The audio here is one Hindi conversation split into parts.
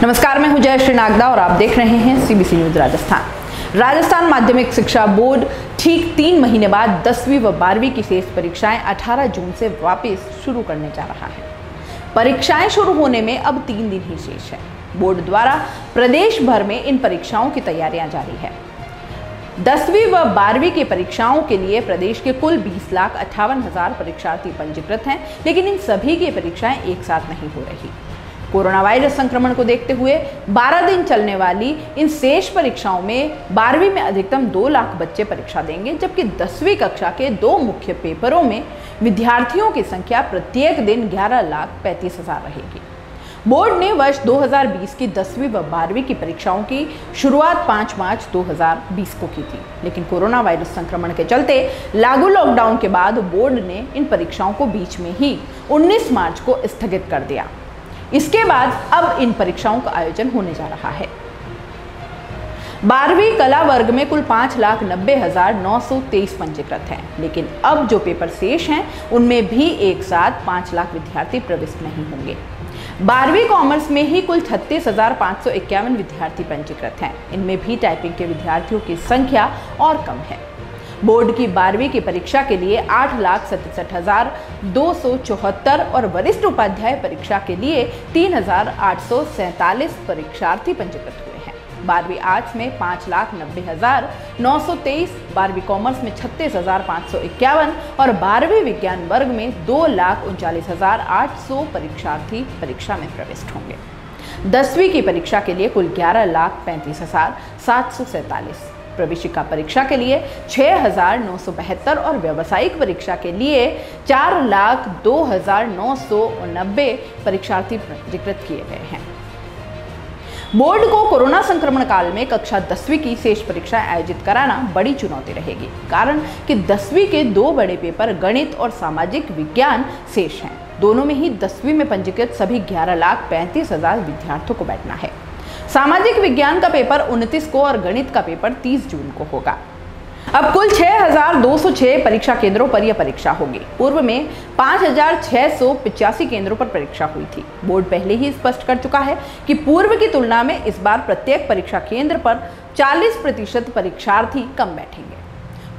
नमस्कार, मैं हूं जयश्री नागदा और आप देख रहे हैं सीबीसी न्यूज राजस्थान। राजस्थान माध्यमिक शिक्षा बोर्ड ठीक 3 महीने बाद 10वीं व 12वीं की शेष परीक्षाएं 18 जून से वापस शुरू करने जा रहा है। परीक्षाएं शुरू होने में अब 3 दिन ही शेष है। बोर्ड द्वारा प्रदेश भर में इन परीक्षाओं की तैयारियां जारी है। 10वीं व 12वीं की परीक्षाओं के लिए प्रदेश के कुल 20,58,000 परीक्षार्थी पंजीकृत हैं, लेकिन इन सभी की परीक्षाएं एक साथ नहीं हो रही। कोरोना वायरस संक्रमण को देखते हुए 12 दिन चलने वाली इन शेष परीक्षाओं में 12वीं में अधिकतम 2 लाख बच्चे परीक्षा देंगे, जबकि 10वीं कक्षा के 2 मुख्य पेपरों में विद्यार्थियों की संख्या प्रत्येक दिन 11,35,000 रहेगी। बोर्ड ने वर्ष 2020 की 10वीं व 12वीं की परीक्षाओं की शुरुआत 5 मार्च 2020 को की थी, लेकिन कोरोना वायरस संक्रमण के चलते लागू लॉकडाउन के बाद बोर्ड ने इन परीक्षाओं को बीच में ही 19 मार्च को स्थगित कर दिया। इसके बाद अब इन परीक्षाओं का आयोजन होने जा रहा है। 12वीं कला वर्ग में कुल 5,90,923 पंजीकृत हैं, लेकिन अब जो पेपर शेष हैं उनमें भी एक साथ 5 लाख विद्यार्थी प्रविष्ट नहीं होंगे। 12वीं कॉमर्स में ही कुल 36,551 विद्यार्थी पंजीकृत हैं। इनमें भी टाइपिंग के विद्यार्थियों की संख्या और कम है। बोर्ड की 12वीं की परीक्षा के लिए 8,67,274 और वरिष्ठ उपाध्याय परीक्षा के लिए 3,847 परीक्षार्थी पंजीकृत हुए हैं। 12वीं आर्ट्स में 5,90,923, 12वीं कॉमर्स में 36,551 और 12वीं विज्ञान वर्ग में 2,39,800 परीक्षार्थी परीक्षा में प्रविष्ट होंगे। 10वीं की परीक्षा के लिए कुल 11,35,747, प्रवेशिका परीक्षा के लिए 6,972 और व्यावसायिक परीक्षा के लिए 4,02,990 परीक्षार्थी पंजीकृत किए गए हैं। बोर्ड को कोरोना संक्रमण काल में कक्षा 10वीं की शेष परीक्षाएं आयोजित कराना बड़ी चुनौती रहेगी, कारण कि 10वीं के 2 बड़े पेपर गणित और सामाजिक विज्ञान शेष हैं। दोनों में ही 10वीं में पंजीकृत सभी 11,35,000 विद्यार्थियों को बैठना है। सामाजिक विज्ञान का पेपर 29 को और गणित का पेपर 30 जून को होगा। अब कुल 6,206 परीक्षा केंद्रों पर यह परीक्षा होगी। पूर्व में 5,685 केंद्रों पर परीक्षा हुई थी। बोर्ड पहले ही स्पष्ट कर चुका है कि पूर्व की तुलना में इस बार प्रत्येक परीक्षा केंद्र पर 40% परीक्षार्थी कम बैठेंगे।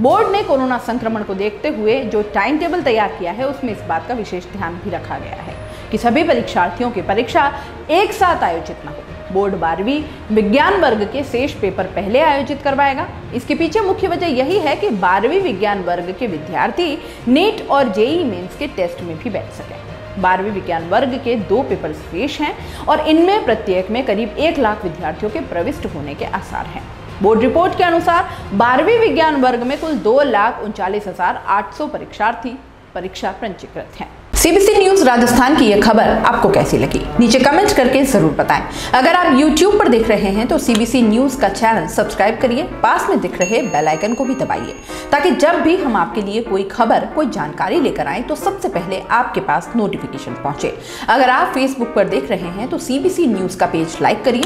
बोर्ड ने कोरोना संक्रमण को देखते हुए जो टाइम टेबल तैयार किया है उसमें इस बात का विशेष ध्यान भी रखा गया है कि सभी परीक्षार्थियों की परीक्षा एक साथ आयोजित न हो। बोर्ड 12वीं विज्ञान वर्ग के शेष पेपर पहले आयोजित करवाएगा। इसके पीछे मुख्य वजह यही है कि 12वीं विज्ञान वर्ग के विद्यार्थी नीट और जेईई मेंस के टेस्ट में भी बैठ सकें। 12वीं विज्ञान वर्ग के 2 पेपर शेष हैं और इनमें प्रत्येक में करीब 1 लाख विद्यार्थियों के प्रविष्ट होने के आसार हैं। बोर्ड रिपोर्ट के अनुसार 12वीं विज्ञान वर्ग में कुल 2,39,800 परीक्षार्थी परीक्षा पंजीकृत हैं। सीबीसी न्यूज राजस्थान की यह खबर आपको कैसी लगी, नीचे कमेंट करके जरूर बताएं। अगर आप YouTube पर देख रहे हैं तो सीबीसी न्यूज का चैनल सब्सक्राइब करिए, पास में दिख रहे बेल आइकन को भी दबाइए, ताकि जब भी हम आपके लिए कोई खबर, कोई जानकारी लेकर आए तो सबसे पहले आपके पास नोटिफिकेशन पहुंचे। अगर आप फेसबुक पर देख रहे हैं तो सीबीसी न्यूज का पेज लाइक करिए।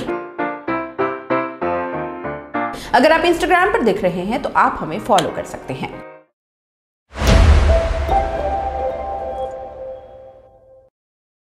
अगर आप इंस्टाग्राम पर देख रहे हैं तो आप हमें फॉलो कर सकते हैं।